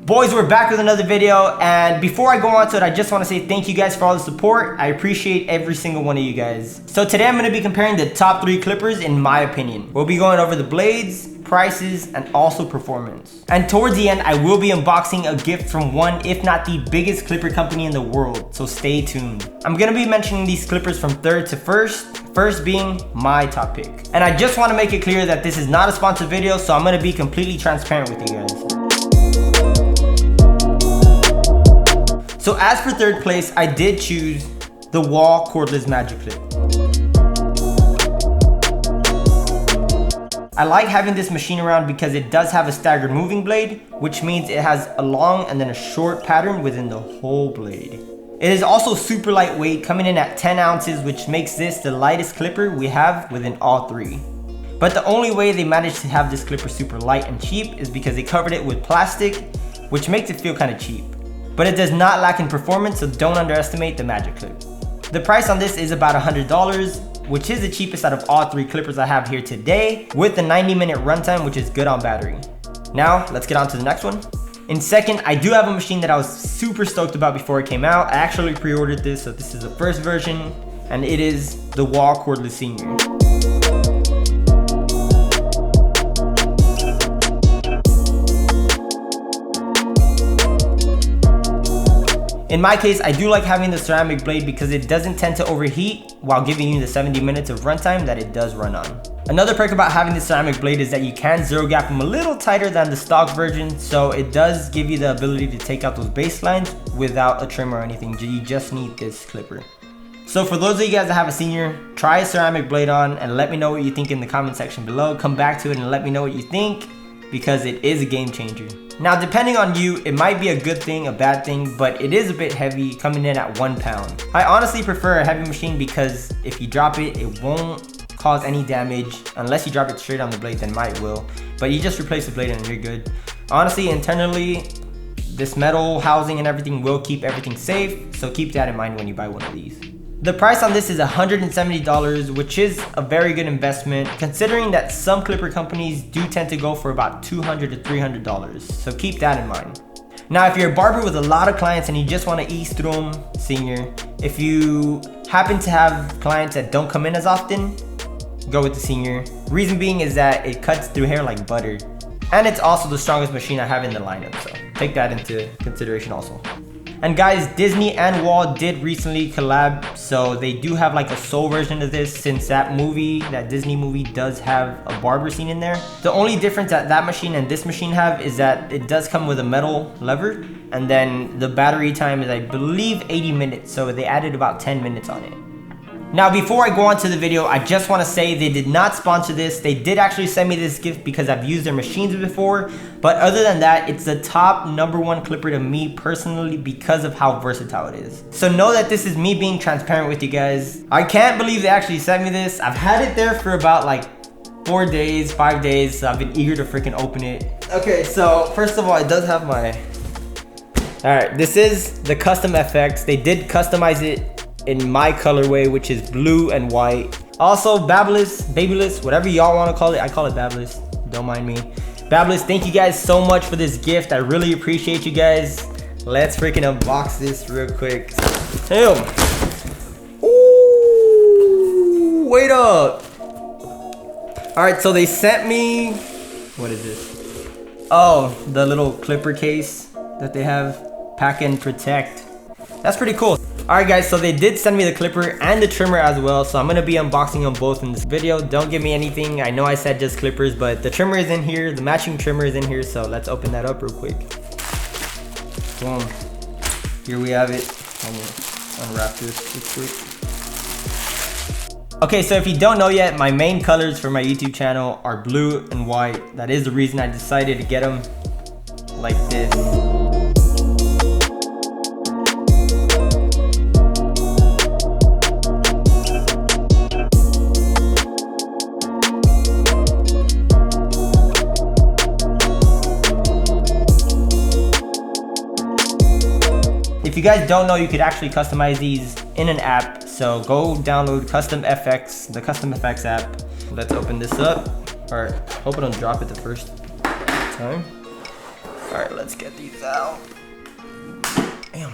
Boys, we're back with another video, and before I go on to it, I just want to say thank you guys for all the support. I appreciate every single one of you guys. So today I'm going to be comparing the top 3 clippers in my opinion. We'll be going over the blades, prices, and also performance. And towards the end, I will be unboxing a gift from one, if not the biggest clipper company in the world, so stay tuned. I'm going to be mentioning these clippers from third to first being my top pick. And I just want to make it clear that this is not a sponsored video, so I'm going to be completely transparent with you guys. So as for third place, I did choose the Wall Cordless Magic Clip. I like having this machine around because it does have a staggered moving blade, which means it has a long and then a short pattern within the whole blade. It is also super lightweight, coming in at 10 ounces, which makes this the lightest clipper we have within all 3. But the only way they managed to have this clipper super light and cheap is because they covered it with plastic, which makes it feel kind of cheap. But it does not lack in performance, so don't underestimate the Magic Clip. The price on this is about $100, which is the cheapest out of all 3 clippers I have here today, with the 90-minute runtime, which is good on battery. Now, let's get on to the next one. In second, I do have a machine that I was super stoked about before it came out. I actually pre-ordered this, so this is the first version, and it is the Wall Cordless Senior. In my case, I do like having the ceramic blade because it doesn't tend to overheat while giving you the 70 minutes of runtime that it does run on. Another perk about having the ceramic blade is that you can zero gap them a little tighter than the stock version, so it does give you the ability to take out those baselines without a trim or anything. You just need this clipper. So for those of you guys that have a senior, try a ceramic blade on and let me know what you think in the comment section below. Come back to it and let me know what you think, because it is a game changer. Now, depending on you, it might be a good thing, a bad thing, but it is a bit heavy, coming in at 1 pound. I honestly prefer a heavy machine because if you drop it, it won't cause any damage. Unless you drop it straight on the blade, then might will. But you just replace the blade and you're good. Honestly, internally, this metal housing and everything will keep everything safe, so keep that in mind when you buy one of these. The price on this is $170, which is a very good investment, considering that some clipper companies do tend to go for about $200 to $300, so keep that in mind. Now, if you're a barber with a lot of clients and you just want to ease through them, senior. If you happen to have clients that don't come in as often, go with the senior. Reason being is that it cuts through hair like butter, and it's also the strongest machine I have in the lineup, so take that into consideration also. And guys, Disney and Wall did recently collab, so they do have like a soul version of this, since that Disney movie does have a barber scene in there. The only difference that machine and this machine have is that it does come with a metal lever, and then the battery time is, I believe, 80 minutes, so they added about 10 minutes on it. Now, before I go on to the video, I just want to say they did not sponsor this. They did actually send me this gift because I've used their machines before. But other than that, it's the top #1 clipper to me personally because of how versatile it is. So know that this is me being transparent with you guys. I can't believe they actually sent me this. I've had it there for about like 4 days, 5 days. So I've been eager to freaking open it. Okay, so first of all, it does have my... Alright, this is the custom FX. They did customize it in my colorway, which is blue and white. Also, Babyless, whatever y'all want to call it. I call it Babyless, don't mind me. Babyless, thank you guys so much for this gift. I really appreciate you guys. Let's freaking unbox this real quick. Damn. Ooh, wait up. All right, so they sent me, what is this? Oh, the little clipper case that they have, pack and protect. That's pretty cool. Alright guys, so they did send me the clipper and the trimmer as well, so I'm going to be unboxing them both in this video. Don't give me anything, I know I said just clippers, but the trimmer is in here, the matching trimmer is in here, so let's open that up real quick. Boom. Here we have it. Let me unwrap this real quick. Okay, so if you don't know yet, my main colors for my YouTube channel are blue and white. That is the reason I decided to get them like this. If you guys don't know, you could actually customize these in an app. So go download Custom FX, the Custom FX app. Let's open this up. All right, hope I don't drop it the first time. All right, let's get these out. Damn.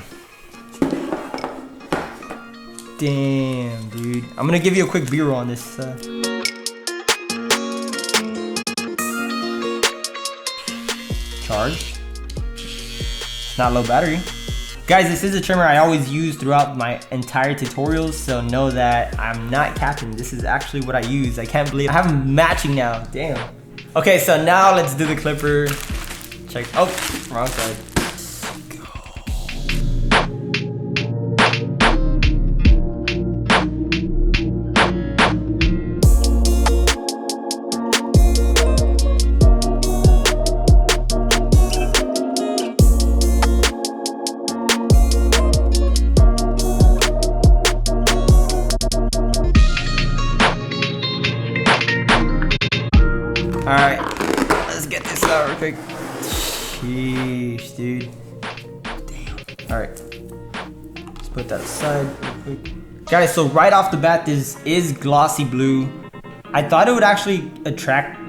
Damn, dude. I'm gonna give you a quick B-roll on this. Charged. Not low battery. Guys, this is a trimmer I always use throughout my entire tutorials, so know that I'm not capping. This is actually what I use. I can't believe I have them matching now. Damn. Okay, so now let's do the clipper. Check. Oh, wrong side. Alright, let's get this out real quick. Sheesh, dude. Damn. Alright. Let's put that aside real quick. Guys, so right off the bat, this is glossy blue. I thought it would actually attract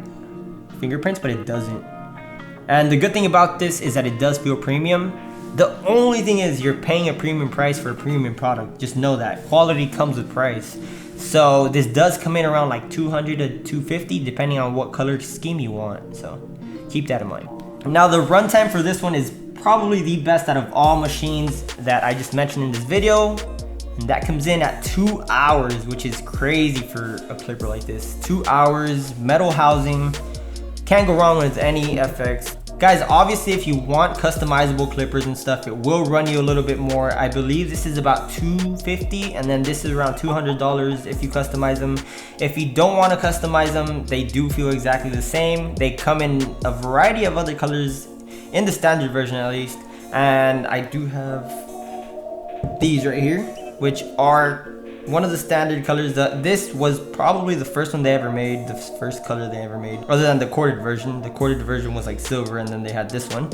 fingerprints, but it doesn't. And the good thing about this is that it does feel premium. The only thing is you're paying a premium price for a premium product. Just know that. Quality comes with price. So this does come in around like 200 to 250 depending on what color scheme you want. So keep that in mind. Now the runtime for this one is probably the best out of all machines that I just mentioned in this video. And that comes in at 2 hours, which is crazy for a clipper like this. 2 hours, metal housing. Can't go wrong with any FX. Guys, obviously if you want customizable clippers and stuff, it will run you a little bit more. I believe this is about $250 and then this is around $200 if you customize them. If you don't want to customize them, they do feel exactly the same. They come in a variety of other colors, in the standard version at least. And I do have these right here, which are one of the standard colors. This was probably the first one they ever made, the first color they ever made, other than the corded version. The corded version was like silver, and then they had this one.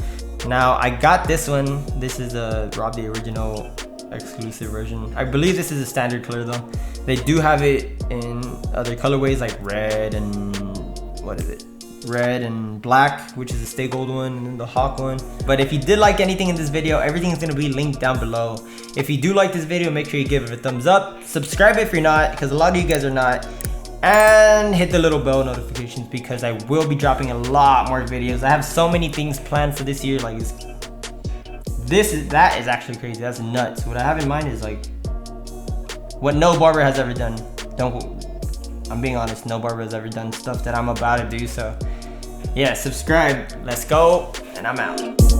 Now I got this one. This is a Rob the Original exclusive version. I believe this is a standard color though. They do have it in other colorways like red and what is it? Red and black, which is the Stay Gold one, and then the Hawk one. But if you did like anything in this video, everything is going to be linked down below. If you do like this video, make sure you give it a thumbs up. Subscribe if you're not, because a lot of you guys are not. And hit the little bell notifications because I will be dropping a lot more videos. I have so many things planned for this year. Like that is actually crazy. That's nuts. What I have in mind is like what no barber has ever done. I'm being honest, no barber has ever done stuff that I'm about to do. So yeah, subscribe. Let's go. And I'm out.